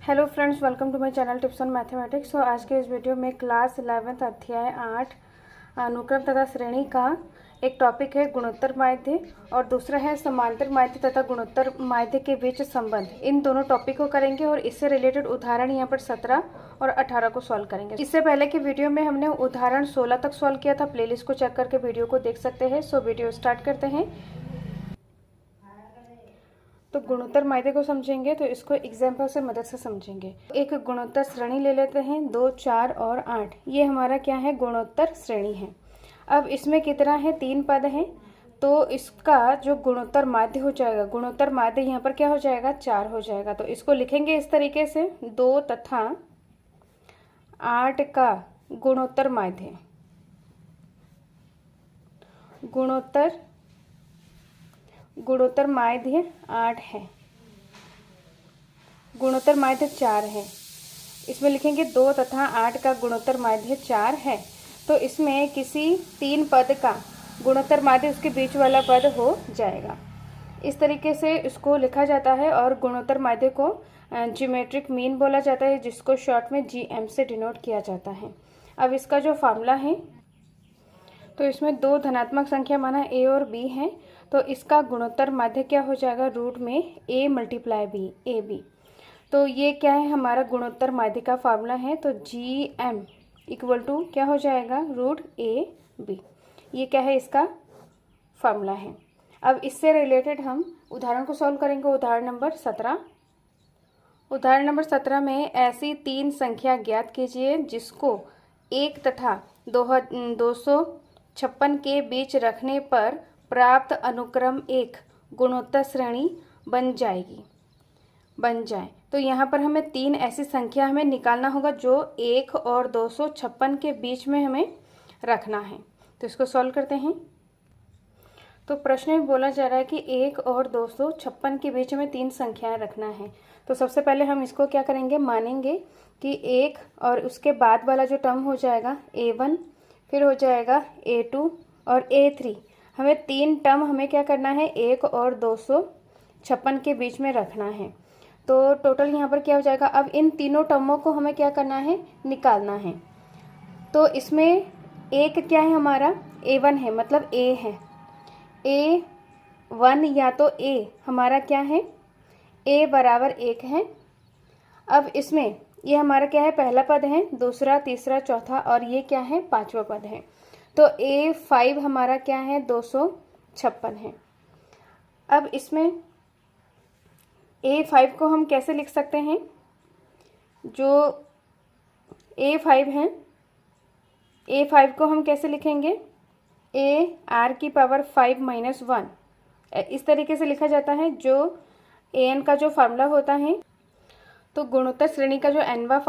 Hello friends, welcome to my channel tips on mathematics. तो आज के इस वीडियो में क्लास 11th अध्याय 8 अनुक्रम तथा श्रेणी का एक टॉपिक है गुणोत्तर माध्य और दूसरा है समांतर माध्य तथा गुणोत्तर माध्य के बीच संबंध। इन दोनों टॉपिक को करेंगे और इससे रिलेटेड उदाहरण यहाँ पर 17 और 18 को सॉल्व करेंगे। इससे पहले के वीडियो में हमने उदाहरण 16 तक सॉल्व किया था। प्लेलिस्ट को चेक करके वीडियो को देख सकते हैं। सो वीडियो स्टार्ट करते हैं। तो गुणोत्तर माध्य को समझेंगे तो इसको एग्जाम्पल से मदद से समझेंगे। एक गुणोत्तर श्रेणी ले लेते हैं 2, 4 और 8। ये हमारा क्या है, गुणोत्तर श्रेणी है। अब इसमें कितना है, 3 पद हैं। तो इसका जो गुणोत्तर माध्य हो जाएगा, गुणोत्तर माध्य यहाँ पर क्या हो जाएगा, 4 हो जाएगा। तो इसको लिखेंगे इस तरीके से, 2 तथा 8 का गुणोत्तर माध्य, गुणोत्तर माध्य 8 है, गुणोत्तर माध्य 4 है। इसमें लिखेंगे 2 तथा 8 का गुणोत्तर माध्य 4 है। तो इसमें किसी 3 पद का गुणोत्तर माध्य उसके बीच वाला पद हो जाएगा। इस तरीके से इसको लिखा जाता है और गुणोत्तर माध्य को ज्योमेट्रिक मीन बोला जाता है, जिसको शॉर्ट में GM से डिनोट किया जाता है। अब इसका जो फार्मूला है, तो इसमें 2 धनात्मक संख्या माना A और B है। तो इसका गुणोत्तर माध्य क्या हो जाएगा, रूट में A मल्टीप्लाई B, AB। तो ये क्या है, हमारा गुणोत्तर माध्य का फार्मूला है। तो GM इक्वल टू क्या हो जाएगा, रूट AB। ये क्या है, इसका फार्मूला है। अब इससे रिलेटेड हम उदाहरण को सॉल्व करेंगे। उदाहरण नंबर 17। उदाहरण नंबर 17 में ऐसी 3 संख्या ज्ञात कीजिए जिसको 1 तथा 256 के बीच रखने पर प्राप्त अनुक्रम एक गुणोत्तर श्रेणी बन जाए। तो यहाँ पर हमें 3 ऐसी संख्या हमें निकालना होगा जो 1 और 256 के बीच में हमें रखना है। तो इसको सॉल्व करते हैं। तो प्रश्न में बोला जा रहा है कि 1 और 256 के बीच में 3 संख्याएं रखना है। तो सबसे पहले हम इसको क्या करेंगे, मानेंगे कि 1 और उसके बाद वाला जो टर्म हो जाएगा A1, फिर हो जाएगा A2 और A3। हमें 3 टर्म हमें क्या करना है, 1 और 256 के बीच में रखना है। तो टोटल यहाँ पर क्या हो जाएगा, अब इन तीनों टर्मों को हमें क्या करना है, निकालना है। तो इसमें एक क्या है, हमारा A1 है, मतलब A है। A1 या तो A हमारा क्या है, A बराबर 1 है। अब इसमें ये हमारा क्या है, पहला पद है, दूसरा, तीसरा, चौथा और ये क्या है, 5वां पद है। तो A5 हमारा क्या है, 256 है। अब इसमें A5 को हम कैसे लिख सकते हैं, जो A5 है, A5 को हम कैसे लिखेंगे, AR⁵ - 1 इस तरीके से लिखा जाता है। जो AN का जो फार्मूला होता है, तो गुणोत्तर श्रेणी का जो nवा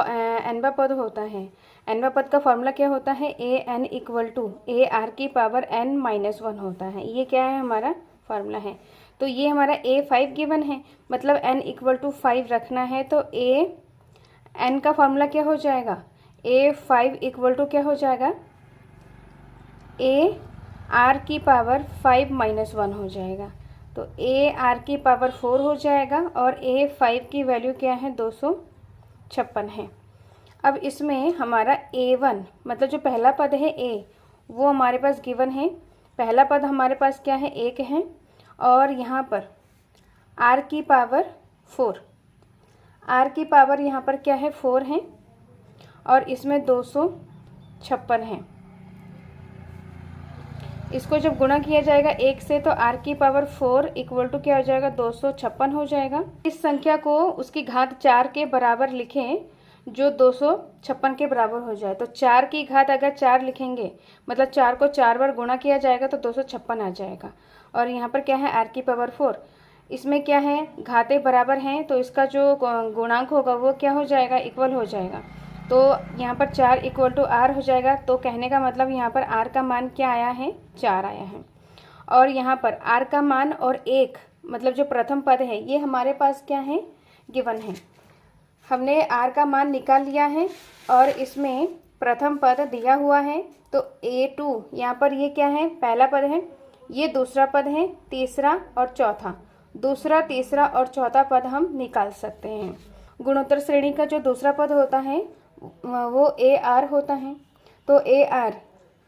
पद होता है, nवा पद का फार्मूला क्या होता है, AN इक्वल टू AR⁵n - 1 होता है। ये क्या है, हमारा फार्मूला है। तो ये हमारा A5 गिवन है, मतलब n इक्वल टू 5 रखना है। तो AN का फार्मूला क्या हो जाएगा, A5 इक्वल टू क्या हो जाएगा, AR⁵ - 1 हो जाएगा। तो AR⁴ हो जाएगा और A5 की वैल्यू क्या है, 256 है। अब इसमें हमारा A1 मतलब जो पहला पद है A, वो हमारे पास गिवन है। पहला पद हमारे पास क्या है, 1 है और यहाँ पर R⁴ यहाँ पर क्या है, 4 है और इसमें 256 है। इसको जब गुणा किया जाएगा 1 से, तो R⁴ इक्वल टू क्या हो जाएगा, 256 हो जाएगा। इस संख्या को उसकी घात 4 के बराबर लिखें, जो 256 के बराबर हो जाए। तो 4 की घात अगर 4 लिखेंगे, मतलब 4 को 4 बार गुणा किया जाएगा तो 256 आ जाएगा। और यहाँ पर क्या है, R⁴ इसमें क्या है, घातें बराबर हैं, तो इसका जो गुणांक होगा वो क्या हो जाएगा, इक्वल हो जाएगा। तो यहाँ पर 4 इक्वल टू R हो जाएगा। तो कहने का मतलब यहाँ पर R का मान क्या आया है, 4 आया है। और यहाँ पर R का मान और 1 मतलब जो प्रथम पद है, ये हमारे पास क्या है, गिवन है। हमने R का मान निकाल लिया है और इसमें प्रथम पद दिया हुआ है। तो A2 यहाँ पर ये क्या है, पहला पद है, ये दूसरा पद है, तीसरा और चौथा, दूसरा, तीसरा और चौथा पद हम निकाल सकते हैं। गुणोत्तर श्रेणी का जो दूसरा पद होता है वो ए आर होता है। तो ए आर,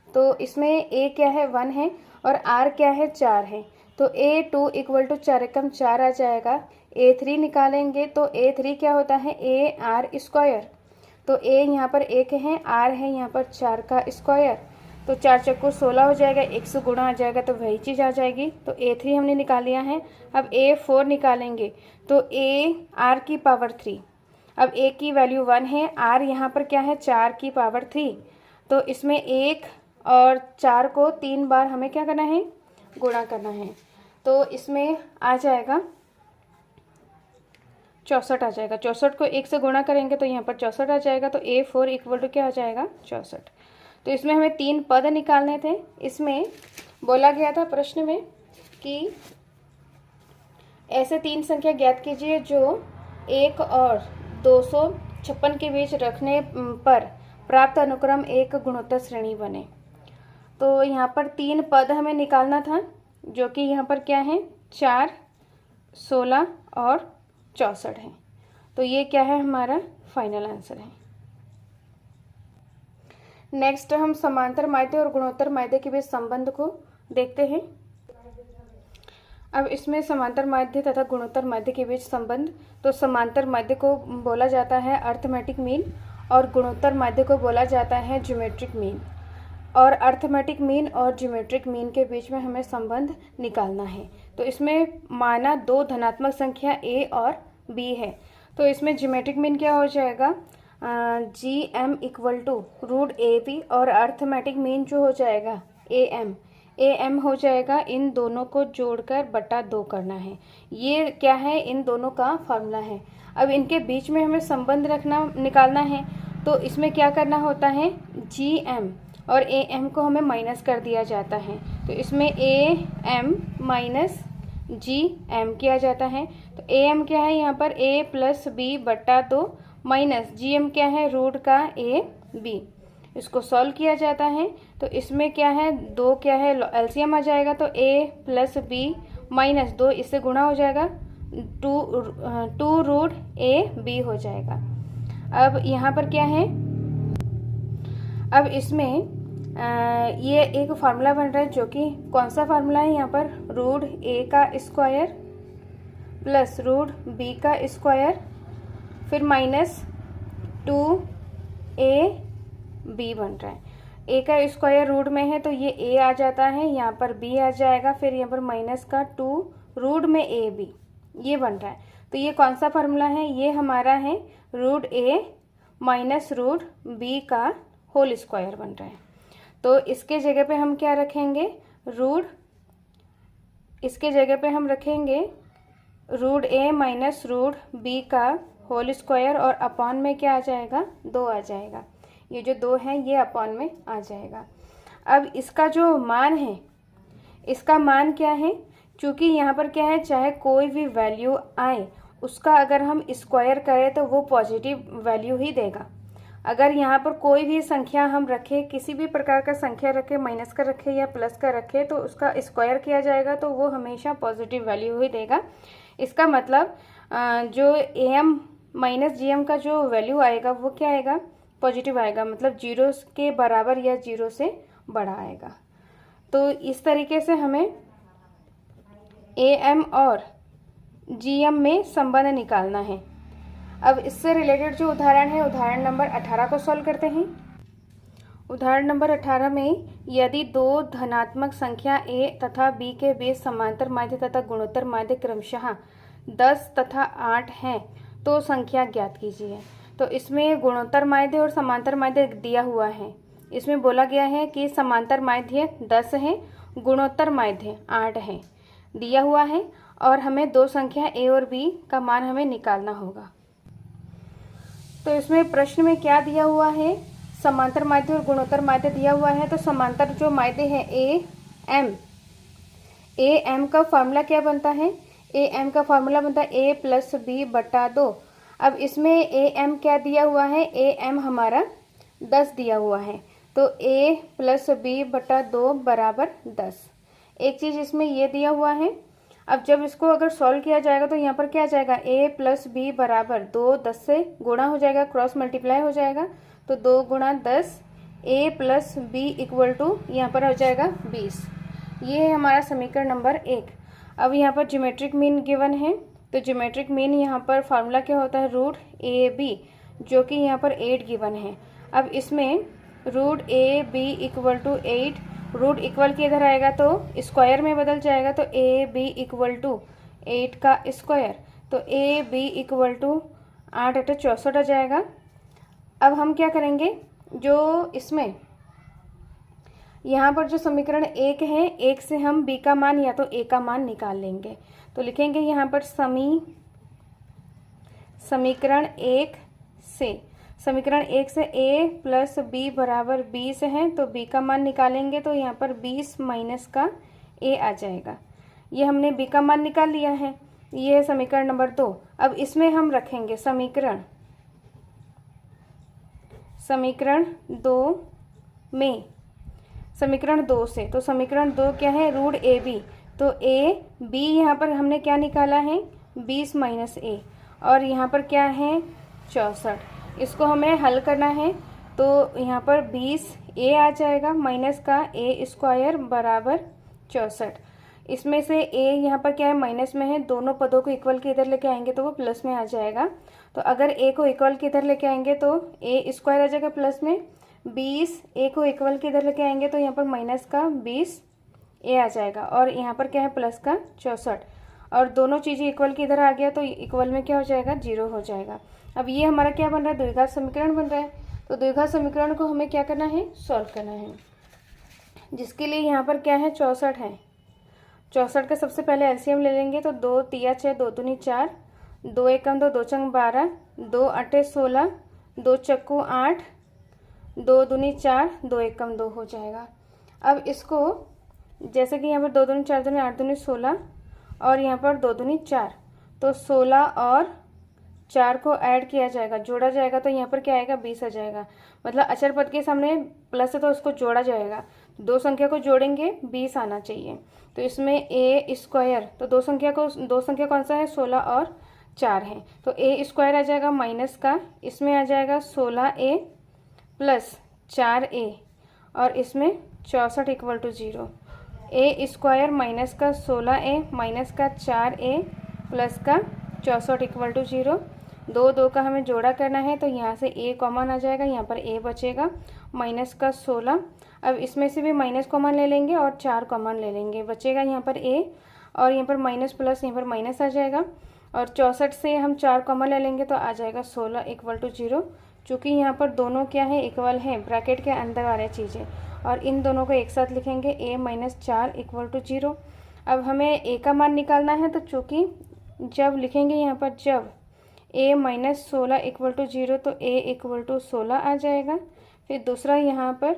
तो इसमें ए क्या है 1 है और आर क्या है 4 है। तो A2 इक्वल टू 4 एकम 4 आ जाएगा। A3 निकालेंगे तो A3 क्या होता है ए आर स्क्वायर। तो ए यहाँ पर 1 है, आर है यहाँ पर 4 का स्क्वायर। तो 4 चक्कू 16 हो जाएगा, 1 से गुणा आ जाएगा तो वही चीज़ आ जाएगी। तो A3 हमने निकाल लिया है। अब A4 निकालेंगे तो ए आर की पावर 3। अब ए की वैल्यू 1 है, आर यहाँ पर क्या है 4 की पावर 3। तो इसमें 1 और 4 को 3 बार हमें क्या करना है, गुणा करना है। तो इसमें आ जाएगा 64 आ जाएगा। 64 को 1 से गुणा करेंगे तो यहाँ पर 64 आ जाएगा। तो A4 इक्वल टू क्या आ जाएगा 64। तो इसमें हमें 3 पद निकालने थे। इसमें बोला गया था प्रश्न में कि ऐसे 3 संख्या ज्ञात कीजिए जो 1 और 256 के बीच रखने पर प्राप्त अनुक्रम एक गुणोत्तर श्रेणी बने। तो यहाँ पर 3 पद हमें निकालना था, जो कि यहाँ पर क्या है 4, 16 और 64 है। तो ये क्या है हमारा फाइनल आंसर है। नेक्स्ट हम समांतर माध्य और गुणोत्तर माध्य के बीच संबंध को देखते हैं। अब इसमें समांतर माध्य तथा गुणोत्तर माध्य के बीच संबंध, तो समांतर माध्य को बोला जाता है अर्थमेटिक मीन और गुणोत्तर माध्य को बोला जाता है ज्योमेट्रिक मीन। और अर्थमेटिक मीन और ज्योमेट्रिक मीन के बीच में हमें संबंध निकालना है। तो इसमें माना 2 धनात्मक संख्या a और b है। तो इसमें ज्योमेट्रिक मीन क्या हो जाएगा GM equal to root AB और अर्थमेटिक मीन जो हो जाएगा AM हो जाएगा। इन दोनों को जोड़कर बटा 2 करना है। ये क्या है, इन दोनों का फार्मूला है। अब इनके बीच में हमें संबंध निकालना है। तो इसमें क्या करना होता है, GM और AM को हमें माइनस कर दिया जाता है। तो इसमें AM माइनस GM किया जाता है। तो AM क्या है यहाँ पर A प्लस B बटा 2 माइनस GM क्या है रूट का AB। इसको सॉल्व किया जाता है। तो इसमें क्या है 2 क्या है एलसीएम आ जाएगा। तो A प्लस B माइनस 2 इससे गुणा हो जाएगा 2 रूट AB हो जाएगा। अब यहाँ पर क्या है, अब इसमें ये एक फार्मूला बन रहा है, जो कि कौन सा फार्मूला है यहाँ पर रूट A का स्क्वायर प्लस रूट B का स्क्वायर फिर माइनस 2AB बन रहा है। A का स्क्वायर रूट में है तो ये A आ जाता है, यहाँ पर B आ जाएगा, फिर यहाँ पर माइनस का 2 रूट में AB ये बन रहा है। तो ये कौन सा फार्मूला है, ये हमारा है root A minus root B का होल स्क्वायर बन रहा है। तो इसके जगह पे हम क्या रखेंगे इसके जगह पे हम रखेंगे root A minus root B का होल स्क्वायर और अपॉन में क्या आ जाएगा 2 आ जाएगा। ये जो 2 है ये अपॉन में आ जाएगा। अब इसका जो मान है, इसका मान क्या है, क्योंकि यहाँ पर क्या है चाहे कोई भी वैल्यू आए उसका अगर हम स्क्वायर करें तो वो पॉजिटिव वैल्यू ही देगा। अगर यहाँ पर कोई भी संख्या हम रखें, किसी भी प्रकार का संख्या रखें, माइनस का रखें या प्लस का रखें, तो उसका स्क्वायर किया जाएगा तो वो हमेशा पॉजिटिव वैल्यू ही देगा। इसका मतलब जो AM माइनस GM का जो वैल्यू आएगा वो क्या आएगा, पॉजिटिव आएगा, मतलब 0 के बराबर या 0 से बड़ा आएगा। तो इस तरीके से हमें AM और GM में संबंध निकालना है। अब इससे रिलेटेड जो उदाहरण है, उदाहरण नंबर 18 को सॉल्व करते हैं। उदाहरण नंबर 18 में यदि 2 धनात्मक संख्या A तथा B के बीच समांतर माध्य तथा गुणोत्तर माध्य क्रमशः 10 तथा 8 हैं तो संख्या ज्ञात कीजिए। तो इसमें गुणोत्तर माध्य और समांतर माध्य दिया हुआ है। इसमें बोला गया है कि समांतर माध्य 10 है, गुणोत्तर माध्य 8 है दिया हुआ है, और हमें 2 संख्या A और B का मान हमें निकालना होगा। तो इसमें प्रश्न में क्या दिया हुआ है, समांतर माध्य और गुणोत्तर माध्य दिया हुआ है। तो समांतर जो माध्य है AM का फार्मूला क्या बनता है, AM का फार्मूला बनता है A प्लस B बटा 2। अब इसमें AM क्या दिया हुआ है, AM हमारा 10 दिया हुआ है, तो A प्लस B बटा 2 बराबर 10। एक चीज़ इसमें ये दिया हुआ है, अब जब इसको अगर सॉल्व किया जाएगा तो यहाँ पर क्या आ जाएगा, a प्लस बी बराबर 2, 10 से गुणा हो जाएगा, क्रॉस मल्टीप्लाई हो जाएगा, तो 2 गुणा 10, a plus B equal to यहाँ पर हो जाएगा 20। ये है हमारा समीकरण नंबर 1। अब यहाँ पर ज्योमेट्रिक मीन गिवन है, तो ज्योमेट्रिक मीन यहाँ पर फार्मूला क्या होता है, रूट ए बी, जो कि यहाँ पर 8 गिवन है। अब इसमें root A B equal to 8, root equal to इधर आएगा तो स्क्वायर में बदल जाएगा, तो ए बी इक्वल टू 8 का स्क्वायर, तो ए बी इक्वल टू 8 × 64 आ जाएगा। अब हम क्या करेंगे, जो इसमें यहाँ पर जो समीकरण 1 है, 1 से हम b का मान या तो a का मान निकाल लेंगे। तो लिखेंगे यहाँ पर समीकरण 1 से a प्लस बी बराबर 20 है, तो b का मान निकालेंगे तो यहाँ पर 20 माइनस का a आ जाएगा। ये हमने b का मान निकाल लिया है। ये है समीकरण नंबर 2। अब इसमें हम रखेंगे समीकरण 2 में समीकरण 2 से, तो समीकरण 2 क्या है, रूट ए बी, तो ए बी यहाँ पर हमने क्या निकाला है, 20 माइनस ए, और यहाँ पर क्या है 64। इसको हमें हल करना है, तो यहाँ पर 20 ए आ जाएगा माइनस का ए स्क्वायर बराबर 64। इसमें से ए यहाँ पर क्या है, माइनस में है, दोनों पदों को इक्वल के इधर लेके आएंगे तो वो प्लस में आ जाएगा। तो अगर ए को इक्वल के इधर लेके आएंगे तो ए स्क्वायर आ जाएगा प्लस में, 20 ए को इक्वल के इधर लेके आएंगे तो यहाँ पर माइनस का 20 ए आ जाएगा, और यहाँ पर क्या है प्लस का 64, और दोनों चीज़ें इक्वल के इधर आ गया तो इक्वल में क्या हो जाएगा, 0 हो जाएगा। अब ये हमारा क्या बन रहा है, द्विघात समीकरण बन रहा है। तो द्विघात समीकरण को हमें क्या करना है, सॉल्व करना है, जिसके लिए यहाँ पर क्या है 64 है। 64 का सबसे पहले एलसीएम ले लेंगे, तो 2 तिया 6, 2 दूनी 4, 2 एकम 2, 2 चंग 12, 2 अट्ठे 16, 2 चक्कू 8, 2 दूनी 4, 2 एकम 2 हो जाएगा। अब इसको जैसे कि यहाँ पर 2 दूनी 4 दूनी 8 दूनी 16, और यहाँ पर 2 दूनी 4, तो 16 और 4 को ऐड किया जाएगा, जोड़ा जाएगा, तो यहाँ पर क्या आएगा 20 आ जाएगा। मतलब अचर पद के सामने प्लस है तो उसको जोड़ा जाएगा, दो संख्या को जोड़ेंगे 20 आना चाहिए। तो इसमें ए स्क्वायर, तो दो संख्या कौन सा है, 16 और 4 है, तो ए स्क्वायर आ जाएगा माइनस का, इसमें आ जाएगा 16a प्लस 4a, और इसमें 64 equal to 0। A square minus का 16a माइनस का 4a प्लस का 64 इक्वल टू 0। 2 का हमें जोड़ा करना है, तो यहाँ से a कॉमन आ जाएगा, यहाँ पर a बचेगा माइनस का 16। अब इसमें से भी माइनस कॉमन ले लेंगे और 4 कॉमन ले लेंगे, बचेगा यहाँ पर a, और यहाँ पर माइनस प्लस यहाँ पर माइनस आ जाएगा, और 64 से हम 4 कॉमन ले लेंगे तो आ जाएगा 16 इक्वल टू 0। चूँकि यहाँ पर दोनों क्या है, इक्वल है, ब्रैकेट के अंदर वाले चीज़ें, और इन दोनों को एक साथ लिखेंगे a माइनस 4 इक्वल टू 0। अब हमें a का मान निकालना है, तो चूँकि जब लिखेंगे यहाँ पर जब a माइनस 16 इक्वल टू 0, तो a इक्वल टू 16 आ जाएगा। फिर दूसरा यहाँ पर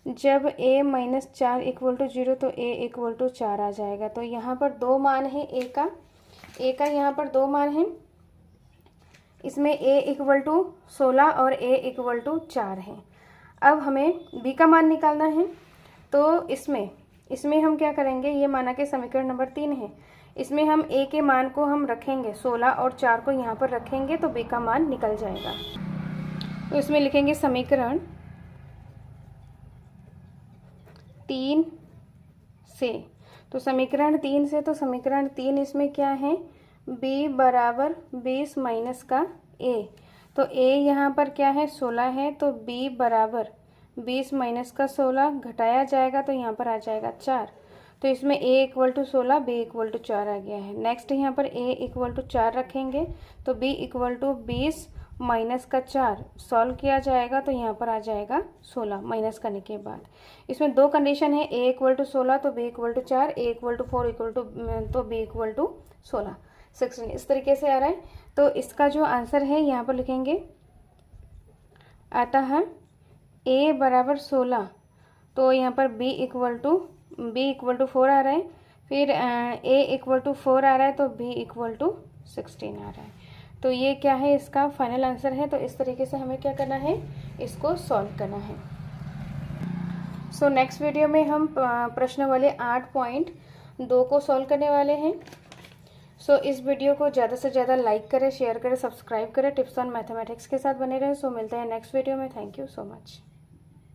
जब a माइनस 4 इक्वल टू 0, तो a इक्वल टू 4 आ जाएगा। तो यहाँ पर 2 मान है a का यहाँ पर 2 मान है, इसमें a इक्वल टू 16 और a इक्वल टू 4 है। अब हमें b का मान निकालना है, तो इसमें हम क्या करेंगे, ये माना के समीकरण नंबर 3 है, इसमें हम a के मान को हम रखेंगे 16 और 4 को यहाँ पर रखेंगे, तो b का मान निकल जाएगा। तो इसमें लिखेंगे समीकरण 3 से, तो समीकरण 3 से, तो समीकरण 3 इसमें क्या है, b बराबर 20 माइनस का a, तो a यहाँ पर क्या है 16 है, तो b बराबर 20 माइनस का 16 घटाया जाएगा, तो यहाँ पर आ जाएगा 4। तो इसमें a equal to 16, b equal to 4 आ गया है। नेक्स्ट यहाँ पर a इक्वल टू 4 रखेंगे, तो b इक्वल टू 20 माइनस का 4 सॉल्व किया जाएगा, तो यहाँ पर आ जाएगा 16 माइनस करने के बाद। इसमें 2 कंडीशन है, a इक्वल टू 16 तो b equal to 4, a equal to 4 equal to तो b इक्वल टू 16 इस तरीके से आ रहा है। तो इसका जो आंसर है यहाँ पर लिखेंगे, आता है a बराबर 16, तो यहाँ पर b इक्वल टू 4 आ रहा है, फिर a इक्वल टू 4 आ रहा है, तो b इक्वल टू 16 आ रहा है। तो ये क्या है, इसका फाइनल आंसर है। तो इस तरीके से हमें क्या करना है, इसको सॉल्व करना है। सो नेक्स्ट वीडियो में हम प्रश्न वाले 8 पॉइंट 2 को सॉल्व करने वाले हैं। सो इस वीडियो को ज़्यादा से ज़्यादा लाइक करें, शेयर करें, सब्सक्राइब करें। टिप्स ऑन मैथमेटिक्स के साथ बने रहें। सो मिलते हैं नेक्स्ट वीडियो में। Thank you so much.